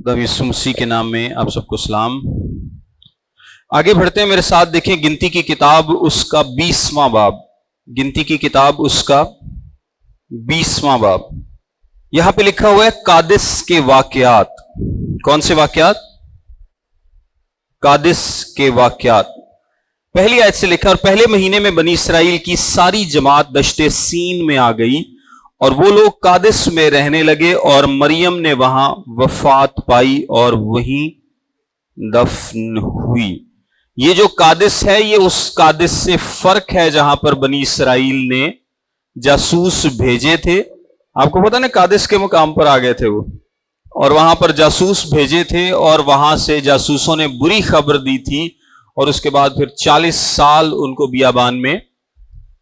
खुदा यीशु मसीह के नाम में आप सबको सलाम। आगे बढ़ते हैं, मेरे साथ देखें गिनती की किताब उसका 20वां बाब। गिनती की किताब उसका 20वां बाब। यहां पे लिखा हुआ है कादिस के वाकयात। कौन से वाकयात? कादिस के वाकयात। पहली आयत से लिखा, और पहले महीने में बनी इसराइल की सारी जमात दश्ते सीन में आ गई और वो लोग कादिस में रहने लगे और मरियम ने वहां वफात पाई और वहीं दफन हुई। ये जो कादिस है ये उस कादिस से फर्क है जहां पर बनी इसराइल ने जासूस भेजे थे। आपको पता ना, कादिस के मुकाम पर आ गए थे वो, और वहां पर जासूस भेजे थे और वहां से जासूसों ने बुरी खबर दी थी और उसके बाद फिर 40 साल उनको बियाबान में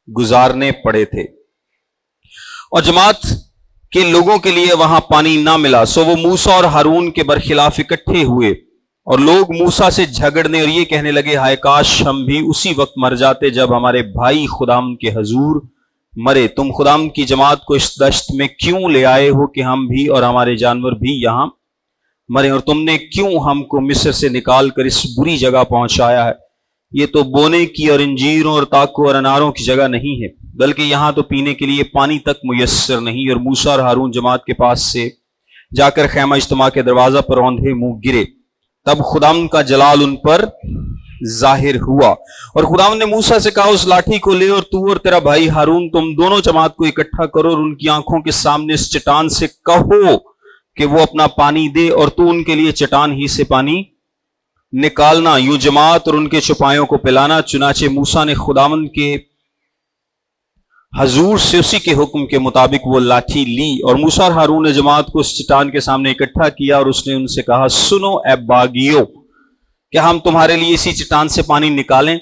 गुजारने पड़े थे और जमात के लोगों के लिए वहां पानी ना मिला। सो वो मूसा और हारून के बरखिलाफ इकट्ठे हुए और लोग मूसा से झगड़ने और ये कहने लगे, हाय काश हम भी उसी वक्त मर जाते जब हमारे भाई खुदाम के हजूर मरे। तुम खुदाम की जमात को इस दश्त में क्यों ले आए हो कि हम भी और हमारे जानवर भी यहां मरे, और तुमने क्यों हमको मिस्र से निकाल कर इस बुरी जगह पहुंचाया है। ये तो बोने की और इंजीरों और ताकों और अनारों की जगह नहीं है, बल्कि यहां तो पीने के लिए पानी तक मुयस्सर नहीं। और मूसा और हारून जमात के पास से जाकर खैमा इज्तिमा के दरवाजा पर औंधे मुंह गिरे। तब खुदाम का जलाल उन पर जाहिर हुआ और खुदाम ने मूसा से कहा, उस लाठी को ले और तू और तेरा भाई हारून तुम दोनों जमात को इकट्ठा करो और उनकी आंखों के सामने इस चट्टान से कहो कि वो अपना पानी दे, और तू उनके लिए चट्टान ही से पानी निकालना। यूं जमात और उनके चौपायों को पिलाना। चुनाचे मूसा ने खुदावन के हजूर से उसी के हुक्म के मुताबिक वो लाठी ली और मूसा और हारून ने जमात को उस चट्टान के सामने इकट्ठा किया और उसने उनसे कहा, सुनो ए बागियों, क्या हम तुम्हारे लिए इसी चट्टान से पानी निकालें?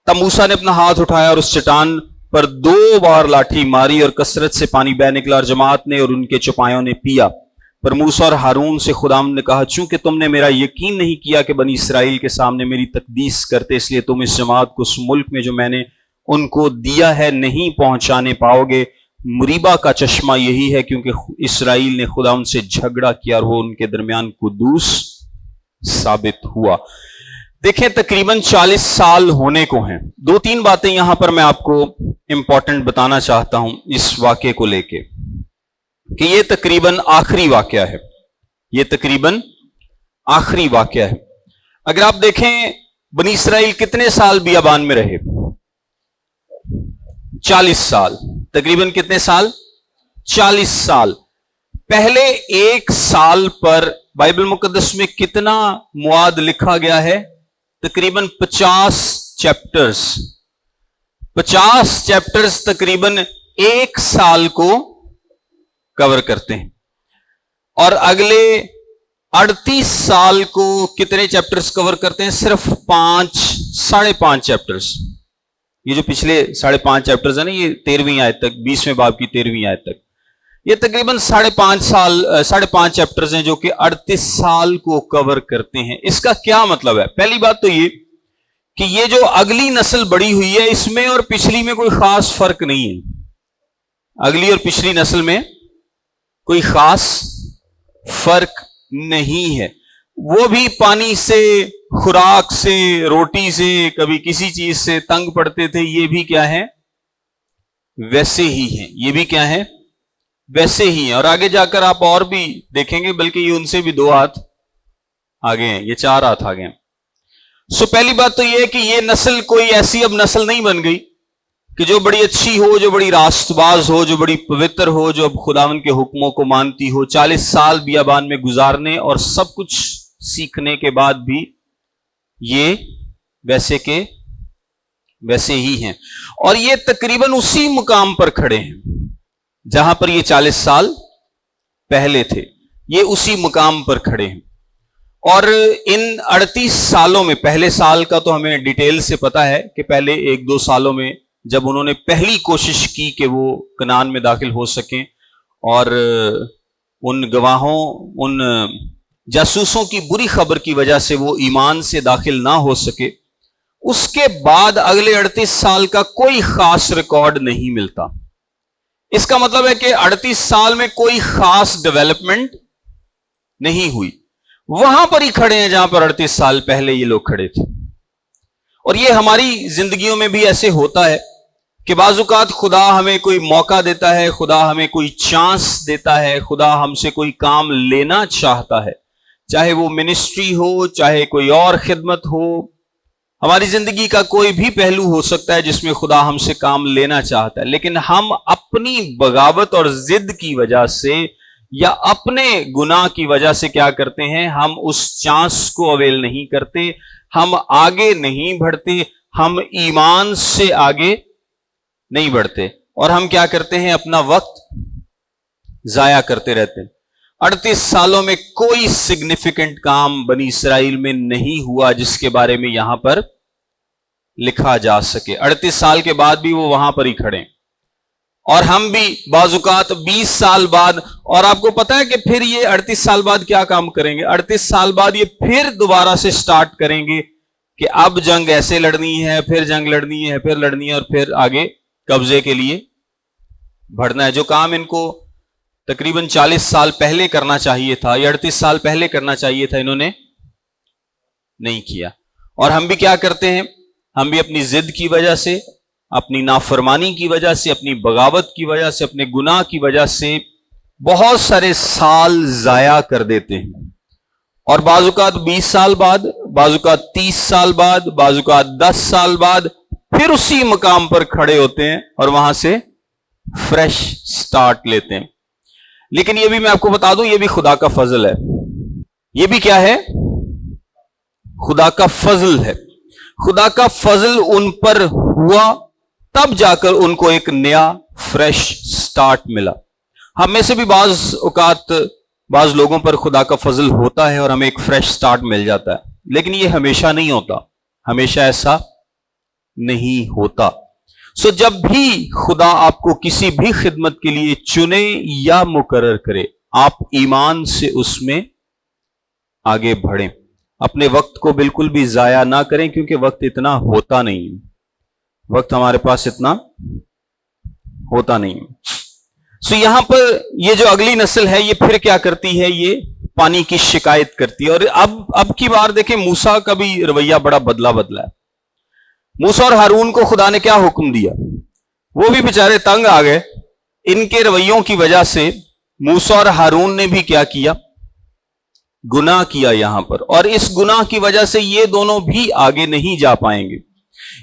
तब मूसा ने अपना हाथ उठाया और उस चट्टान पर 2 बार लाठी मारी और कसरत से पानी बह निकला और जमात ने और उनके चौपायों ने पिया। पर मूसा और हारून से खुदाम ने कहा, चूंकि तुमने मेरा यकीन नहीं किया कि बनी इसराइल के सामने मेरी तकदीस करते, इसलिए तुम इस जमात को उस मुल्क में जो मैंने उनको दिया है नहीं पहुंचाने पाओगे। मुरीबा का चश्मा यही है क्योंकि इसराइल ने खुदा उनसे झगड़ा किया और वो उनके दरमियान कुदूस साबित हुआ। देखें, तकरीबन 40 साल होने को हैं। 2-3 बातें यहां पर मैं आपको इंपॉर्टेंट बताना चाहता हूं इस वाक्य को लेके कि ये तकरीबन आखिरी वाकया है। ये तकरीबन आखिरी वाकया है। अगर आप देखें, बनी इसराइल कितने साल बियाबान में रहे? 40 साल। तकरीबन कितने साल? 40 साल। पहले 1 साल पर बाइबल मुकद्दस में कितना मुआद लिखा गया है? तकरीबन 50 चैप्टर्स। 50 चैप्टर्स तकरीबन 1 साल को कवर करते हैं और अगले 38 साल को कितने चैप्टर्स कवर करते हैं? सिर्फ 5-5.5 चैप्टर्स। ये जो पिछले 5.5 चैप्टर्स है ना, ये 13वीं आयत तक, 20वें बाब की 13वीं आयत तक, ये तकरीबन 5.5 चैप्टर्स हैं जो कि 38 साल को कवर करते हैं। इसका क्या मतलब है? पहली बात तो ये कि ये जो अगली नस्ल बड़ी हुई है इसमें और पिछली में कोई खास फर्क नहीं है। अगली और पिछली नस्ल में कोई खास फर्क नहीं है। वो भी पानी से, खुराक से, रोटी से, कभी किसी चीज से तंग पड़ते थे। ये भी क्या है? वैसे ही हैं। ये भी क्या है? वैसे ही हैं। और आगे जाकर आप और भी देखेंगे, बल्कि ये उनसे भी 2 हाथ आगे हैं, ये 4 हाथ आगे हैं। सो पहली बात तो ये है कि ये नस्ल कोई ऐसी अब नस्ल नहीं बन गई कि जो बड़ी अच्छी हो, जो बड़ी रास्तबाज हो, जो बड़ी पवित्र हो, जो अब खुदावन के हुक्मों को मानती हो। 40 साल बियाबान में गुजारने और सब कुछ सीखने के बाद भी ये वैसे के वैसे ही हैं। और ये तकरीबन उसी मुकाम पर खड़े हैं जहां पर ये 40 साल पहले थे। ये उसी मुकाम पर खड़े हैं। और इन 38 सालों में, पहले साल का तो हमें डिटेल से पता है कि पहले 1-2 सालों में जब उन्होंने पहली कोशिश की कि वो कनान में दाखिल हो सकें और उन गवाहों, उन जासूसों की बुरी खबर की वजह से वो ईमान से दाखिल ना हो सके, उसके बाद अगले 38 साल का कोई खास रिकॉर्ड नहीं मिलता। इसका मतलब है कि 38 साल में कोई खास डेवलपमेंट नहीं हुई। वहां पर ही खड़े हैं जहां पर 38 साल पहले ये लोग खड़े थे। और ये हमारी जिंदगियों में भी ऐसे होता है कि बाज़-औक़ात खुदा हमें कोई मौका देता है, खुदा हमें कोई चांस देता है, खुदा हमसे कोई काम लेना चाहता है, चाहे वो मिनिस्ट्री हो, चाहे कोई और खिदमत हो, हमारी जिंदगी का कोई भी पहलू हो सकता है जिसमें खुदा हमसे काम लेना चाहता है, लेकिन हम अपनी बगावत और जिद की वजह से या अपने गुनाह की वजह से क्या करते हैं, हम उस चांस को अवेल नहीं करते, हम आगे नहीं बढ़ते, हम ईमान से आगे नहीं बढ़ते, और हम क्या करते हैं, अपना वक्त जाया करते रहते हैं। 38 सालों में कोई सिग्निफिकेंट काम बनी इसराइल में नहीं हुआ जिसके बारे में यहां पर लिखा जा सके। 38 साल के बाद भी वो वहां पर ही खड़े, और हम भी बाज़-औक़ात 20 साल बाद, और आपको पता है कि फिर ये 38 साल बाद क्या काम करेंगे, 38 साल बाद ये फिर दोबारा से स्टार्ट करेंगे कि अब जंग ऐसे लड़नी है, फिर जंग लड़नी है, फिर लड़नी है, और फिर आगे कब्जे के लिए बढ़ना है। जो काम इनको तकरीबन 40 साल पहले करना चाहिए था या 38 साल पहले करना चाहिए था, इन्होंने नहीं किया। और हम भी क्या करते हैं, हम भी अपनी जिद की वजह से, अपनी नाफरमानी की वजह से, अपनी बगावत की वजह से, अपने गुनाह की वजह से बहुत सारे साल जाया कर देते हैं। और बाज़-औक़ात 20 साल बाद, बाज़-औक़ात 30 साल बाद, बाज़-औक़ात 10 साल बाद फिर उसी मकाम पर खड़े होते हैं और वहां से फ्रेश स्टार्ट लेते हैं। लेकिन यह भी मैं आपको बता दूं, यह भी खुदा का फजल है। यह भी क्या है, खुदा का फजल है। खुदा का फजल उन पर हुआ, तब जाकर उनको एक नया फ्रेश स्टार्ट मिला। हम में से भी बाज औकात बाज लोगों पर खुदा का फजल होता है और हमें एक फ्रेश स्टार्ट मिल जाता है, लेकिन यह हमेशा नहीं होता, हमेशा ऐसा नहीं होता। सो जब भी खुदा आपको किसी भी खिदमत के लिए चुने या मुकर्रर करे, आप ईमान से उसमें आगे बढ़ें। अपने वक्त को बिल्कुल भी जाया ना करें, क्योंकि वक्त इतना होता नहीं, वक्त हमारे पास इतना होता नहीं। सो यहां पर ये जो अगली नस्ल है, ये फिर क्या करती है, ये पानी की शिकायत करती है। और अब की बार देखें, मूसा का भी रवैया बड़ा बदला है। मूसा और हारून को खुदा ने क्या हुक्म दिया, वो भी बेचारे तंग आ गए। इनके रवैयों की वजह से मूसा और हारून ने भी क्या किया, गुनाह किया यहां पर, और इस गुनाह की वजह से ये दोनों भी आगे नहीं जा पाएंगे।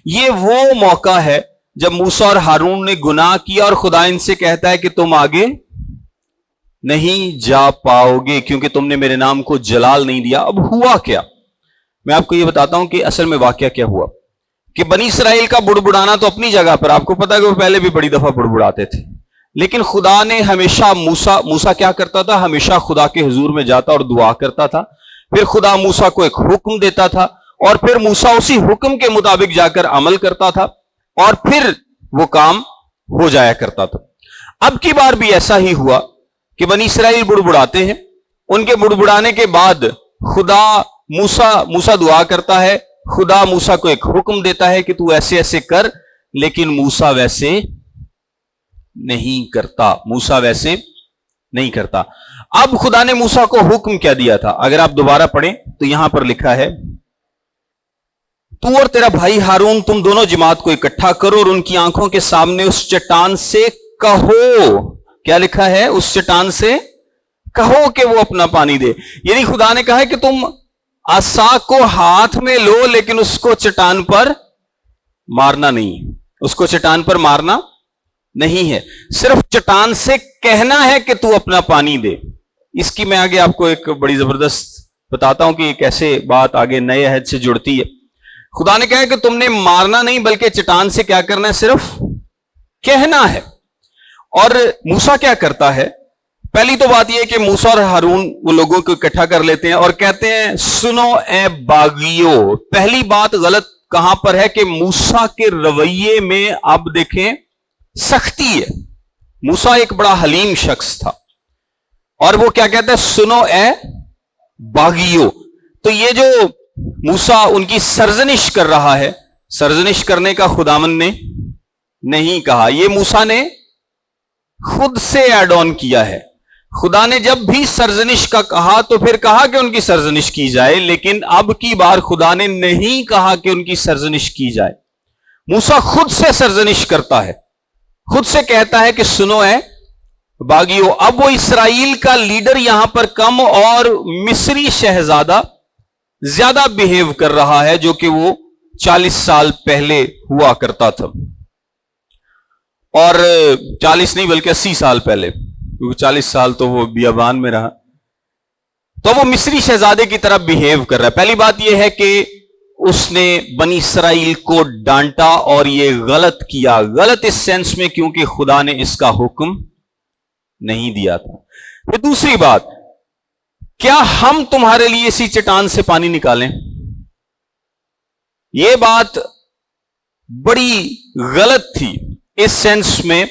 ये वो मौका है जब मूसा और हारून ने गुनाह किया और खुदा इनसे कहता है कि तुम आगे नहीं जा पाओगे क्योंकि तुमने मेरे नाम को जलाल नहीं दिया। अब हुआ क्या, मैं आपको यह बताता हूं कि असल में वाकया क्या हुआ। कि बनी इसराइल का बुड़बुड़ाना तो अपनी जगह पर, आपको पता है कि वो पहले भी बड़ी दफा बुड़बुड़ाते थे, लेकिन खुदा ने हमेशा मूसा क्या करता था, हमेशा खुदा के हुजूर में जाता और दुआ करता था। फिर खुदा मूसा को एक हुक्म देता था और फिर मूसा उसी हुक्म के मुताबिक जाकर अमल करता था और फिर वो काम हो जाया करता था। अब की बार भी ऐसा ही हुआ कि बनी इसराइल बुड़बुड़ाते हैं, उनके बुड़बुड़ाने के बाद खुदा मूसा दुआ करता है, खुदा मूसा को एक हुक्म देता है कि तू ऐसे ऐसे कर, लेकिन मूसा वैसे नहीं करता, मूसा वैसे नहीं करता। अब खुदा ने मूसा को हुक्म क्या दिया था, अगर आप दोबारा पढ़ें तो यहां पर लिखा है, तू और तेरा भाई हारून तुम दोनों जमात को इकट्ठा करो और उनकी आंखों के सामने उस चट्टान से कहो, क्या लिखा है, उस चट्टान से कहो कि वो अपना पानी दे। यानी खुदा ने कहा है कि तुम आसा को हाथ में लो, लेकिन उसको चट्टान पर मारना नहीं, उसको चट्टान पर मारना नहीं है, सिर्फ चट्टान से कहना है कि तू अपना पानी दे। इसकी मैं आगे आपको एक बड़ी जबरदस्त बताता हूं कि कैसे बात आगे नए अहद से जुड़ती है। खुदा ने कहा है कि तुमने मारना नहीं, बल्कि चट्टान से क्या करना है, सिर्फ कहना है। और मूसा क्या करता है, पहली तो बात यह कि मूसा और हारून वो लोगों को इकट्ठा कर लेते हैं और कहते हैं, सुनो ए बागियो। पहली बात गलत कहां पर है कि मूसा के रवैये में अब देखें सख्ती है। मूसा एक बड़ा हलीम शख्स था और वो क्या कहता है, सुनो ए बागियो। तो ये जो मूसा उनकी सरजनिश कर रहा है, सरजनिश करने का खुदामंद ने नहीं कहा, ये मूसा ने खुद से ऐड ऑन किया है। خدا نے جب بھی سرزنش کا کہا تو پھر کہا کہ ان کی سرزنش کی جائے، لیکن اب کی بار خدا نے نہیں کہا کہ ان کی سرزنش کی جائے۔ موسیٰ خود سے سرزنش کرتا ہے، خود سے کہتا ہے کہ سنو اے باغیو، اب وہ اسرائیل کا لیڈر یہاں پر کم اور مصری شہزادہ زیادہ بیہیو کر رہا ہے جو کہ وہ 40 سال پہلے ہوا کرتا تھا، اور 40 نہیں بلکہ 80 سال پہلے، کیونکہ 40 سال تو وہ بیابان میں رہا، تو وہ مصری شہزادے کی طرح بیہیو کر رہا ہے۔ پہلی بات یہ ہے کہ اس نے بنی اسرائیل کو ڈانٹا اور یہ غلط کیا، غلط اس سینس میں کیونکہ خدا نے اس کا حکم نہیں دیا تھا۔ پھر دوسری بات، کیا ہم تمہارے لیے اسی چٹان سے پانی نکالیں؟ یہ بات بڑی غلط تھی اس سینس میں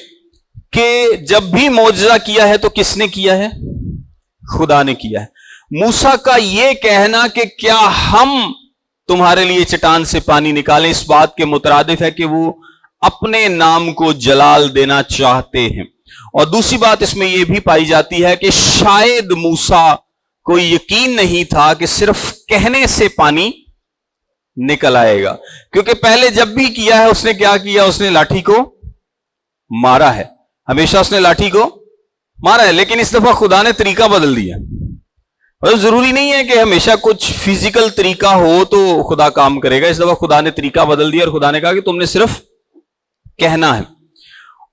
کہ جب بھی معجزہ کیا ہے تو کس نے کیا ہے؟ خدا نے کیا ہے۔ موسیٰ کا یہ کہنا کہ کیا ہم تمہارے لیے چٹان سے پانی نکالیں، اس بات کے مترادف ہے کہ وہ اپنے نام کو جلال دینا چاہتے ہیں۔ اور دوسری بات اس میں یہ بھی پائی جاتی ہے کہ شاید موسیٰ کو یقین نہیں تھا کہ صرف کہنے سے پانی نکل آئے گا، کیونکہ پہلے جب بھی کیا ہے اس نے کیا کیا؟ اس نے لاٹھی کو مارا ہے، ہمیشہ اس نے لاٹھی کو مارا ہے، لیکن اس دفعہ خدا نے طریقہ بدل دیا۔ اور ضروری نہیں ہے کہ ہمیشہ کچھ فزیکل طریقہ ہو تو خدا کام کرے گا، اس دفعہ خدا نے طریقہ بدل دیا اور خدا نے کہا کہ تم نے صرف کہنا ہے۔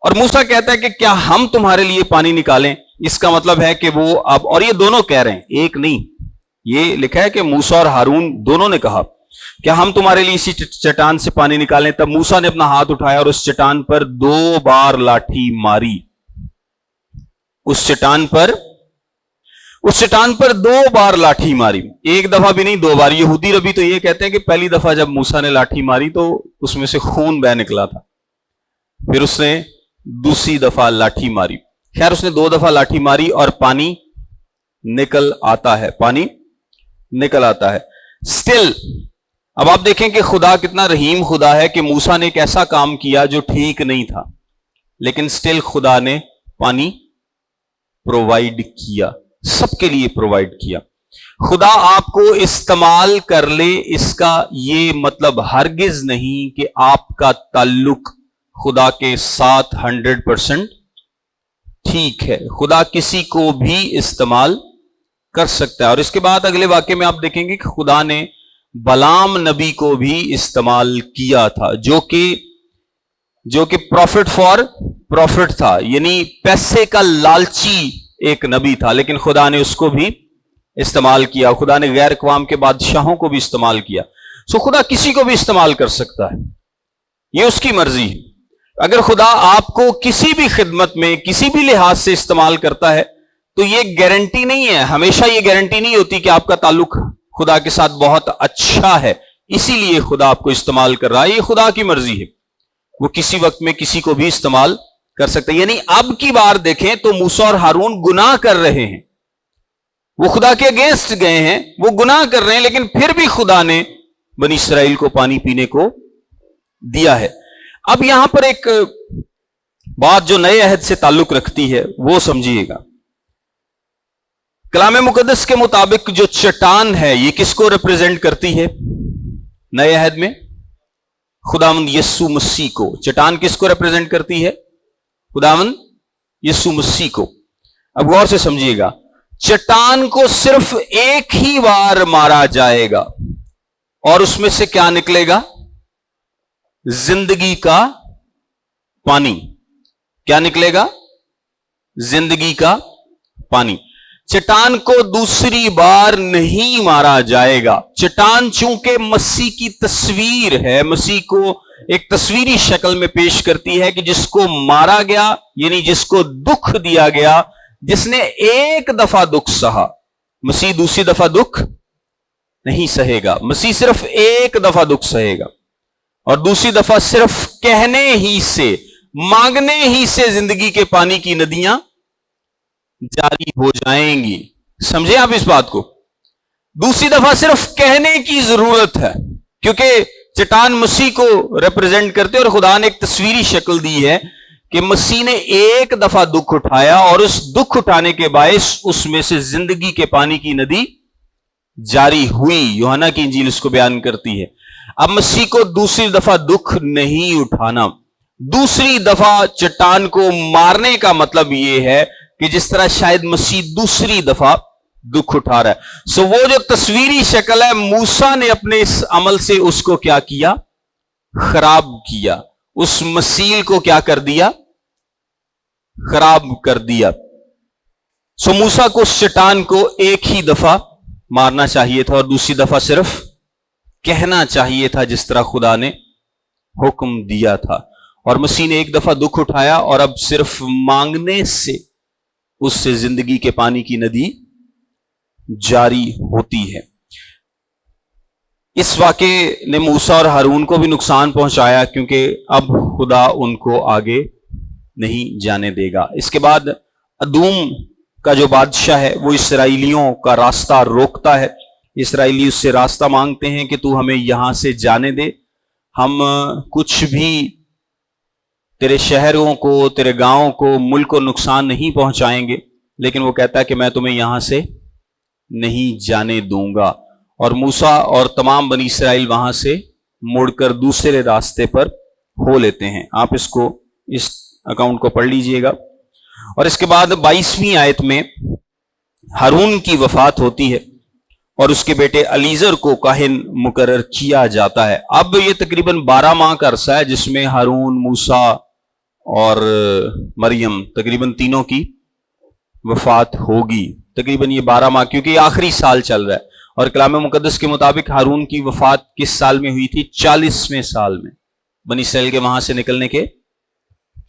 اور موسیٰ کہتا ہے کہ کیا ہم تمہارے لیے پانی نکالیں، اس کا مطلب ہے کہ وہ اب، اور یہ دونوں کہہ رہے ہیں، ایک نہیں، یہ لکھا ہے کہ موسیٰ اور ہارون دونوں نے کہا کیا ہم تمہارے لیے اسی چٹان سے پانی نکالیں۔ تب موسیٰ نے اپنا ہاتھ اٹھایا اور اس چٹان پر 2 بار لاٹھی ماری، اس چٹان پر 2 بار لاٹھی ماری، ایک دفعہ بھی نہیں 2 بار۔ یہودی ربی تو یہ کہتے ہیں کہ پہلی دفعہ جب موسیٰ نے لاٹھی ماری تو اس میں سے خون بہہ نکلا تھا، پھر اس نے دوسری دفعہ لاٹھی ماری، خیر اس نے 2 دفعہ لاٹھی ماری اور پانی نکل آتا ہے، پانی نکل آتا ہے۔ سٹل اب آپ دیکھیں کہ خدا کتنا رحیم خدا ہے کہ موسیٰ نے ایک ایسا کام کیا جو ٹھیک نہیں تھا، لیکن سٹل خدا نے پانی پرووائڈ کیا، سب کے لیے پرووائڈ کیا۔ خدا آپ کو استعمال کر لے اس کا یہ مطلب ہرگز نہیں کہ آپ کا تعلق خدا کے ساتھ 100% ٹھیک ہے۔ خدا کسی کو بھی استعمال کر سکتا ہے، اور اس کے بعد اگلے واقعے میں آپ دیکھیں گے کہ خدا نے بلام نبی کو بھی استعمال کیا تھا، جو کہ پروفٹ فار پروفٹ تھا، یعنی پیسے کا لالچی ایک نبی تھا، لیکن خدا نے اس کو بھی استعمال کیا۔ خدا نے غیر اقوام کے بادشاہوں کو بھی استعمال کیا۔ سو خدا کسی کو بھی استعمال کر سکتا ہے، یہ اس کی مرضی ہے۔ اگر خدا آپ کو کسی بھی خدمت میں کسی بھی لحاظ سے استعمال کرتا ہے تو یہ گارنٹی نہیں ہے، ہمیشہ یہ گارنٹی نہیں ہوتی کہ آپ کا تعلق خدا کے ساتھ بہت اچھا ہے اسی لیے خدا آپ کو استعمال کر رہا ہے، یہ خدا کی مرضی ہے، وہ کسی وقت میں کسی کو بھی استعمال کر سکتے ہیں۔ یعنی اب کی بار دیکھیں تو موسیٰ اور ہارون گناہ کر رہے ہیں، وہ خدا کے اگینسٹ گئے ہیں، وہ گناہ کر رہے ہیں، لیکن پھر بھی خدا نے بنی اسرائیل کو پانی پینے کو دیا ہے۔ اب یہاں پر ایک بات جو نئے عہد سے تعلق رکھتی ہے وہ سمجھیے گا۔ کلام مقدس کے مطابق جو چٹان ہے یہ کس کو ریپریزنٹ کرتی ہے نئے عہد میں؟ خداوند یسوع مسیح کو۔ چٹان کس کو ریپریزنٹ کرتی ہے؟ خداوند یسوع مسیح کو۔ اب غور سے سمجھیے گا، چٹان کو صرف ایک ہی بار مارا جائے گا اور اس میں سے کیا نکلے گا؟ زندگی کا پانی۔ کیا نکلے گا؟ زندگی کا پانی۔ چٹان کو دوسری بار نہیں مارا جائے گا۔ چٹان چونکہ مسیح کی تصویر ہے، مسیح کو ایک تصویری شکل میں پیش کرتی ہے کہ جس کو مارا گیا، یعنی جس کو دکھ دیا گیا، جس نے ایک دفعہ دکھ سہا، مسیح دوسری دفعہ دکھ نہیں سہے گا، مسیح صرف ایک دفعہ دکھ سہے گا، اور دوسری دفعہ صرف کہنے ہی سے، مانگنے ہی سے زندگی کے پانی کی ندیاں جاری ہو جائیں گی۔ سمجھیں آپ اس بات کو، دوسری دفعہ صرف کہنے کی ضرورت ہے، کیونکہ چٹان مسیح کو ریپرزینٹ کرتے اور خدا نے ایک تصویری شکل دی ہے کہ مسیح نے ایک دفعہ دکھ اٹھایا اور اس دکھ اٹھانے کے باعث اس میں سے زندگی کے پانی کی ندی جاری ہوئی. یوحنا کی انجیل اس کو بیان کرتی ہے. اب مسیح کو دوسری دفعہ دکھ نہیں اٹھانا. دوسری دفعہ چٹان کو مارنے کا مطلب یہ ہے کہ جس طرح شاید مسیح دوسری دفعہ دکھ اٹھا رہا ہے. سو وہ جو تصویری شکل ہے، موسیٰ نے اپنے اس عمل سے اس کو کیا کیا؟ خراب کیا. اس مسیل کو کیا کر دیا؟ خراب کر دیا. سو موسیٰ کو اس چٹان کو ایک ہی دفعہ مارنا چاہیے تھا اور دوسری دفعہ صرف کہنا چاہیے تھا جس طرح خدا نے حکم دیا تھا. اور مسیح نے ایک دفعہ دکھ اٹھایا اور اب صرف مانگنے سے اس سے زندگی کے پانی کی ندی جاری ہوتی ہے. اس واقعے نے موسیٰ اور ہارون کو بھی نقصان پہنچایا کیونکہ اب خدا ان کو آگے نہیں جانے دے گا. اس کے بعد ادوم کا جو بادشاہ ہے وہ اسرائیلیوں کا راستہ روکتا ہے. اسرائیلی اس سے راستہ مانگتے ہیں کہ تو ہمیں یہاں سے جانے دے، ہم کچھ بھی تیرے شہروں کو، تیرے گاؤں کو، ملک کو نقصان نہیں پہنچائیں گے. لیکن وہ کہتا ہے کہ میں تمہیں یہاں سے نہیں جانے دوں گا. اور موسیٰ اور تمام بنی اسرائیل وہاں سے مڑ کر دوسرے راستے پر ہو لیتے ہیں. آپ اس اکاؤنٹ کو پڑھ لیجئے گا. اور اس کے بعد 22ویں آیت میں ہارون کی وفات ہوتی ہے اور اس کے بیٹے الیزر کو کاہن مقرر کیا جاتا ہے. اب یہ تقریباً 12 ماہ کا عرصہ ہے جس میں ہارون، موسیٰ اور مریم تقریباً تینوں کی وفات ہوگی. تقریباً یہ 12 ماہ، کیونکہ یہ آخری سال چل رہا ہے. اور کلام مقدس کے مطابق ہارون کی وفات کس سال میں ہوئی تھی؟ 40ویں سال میں. بنی اسرائیل کے وہاں سے نکلنے کے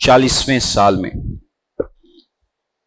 40ویں سال میں.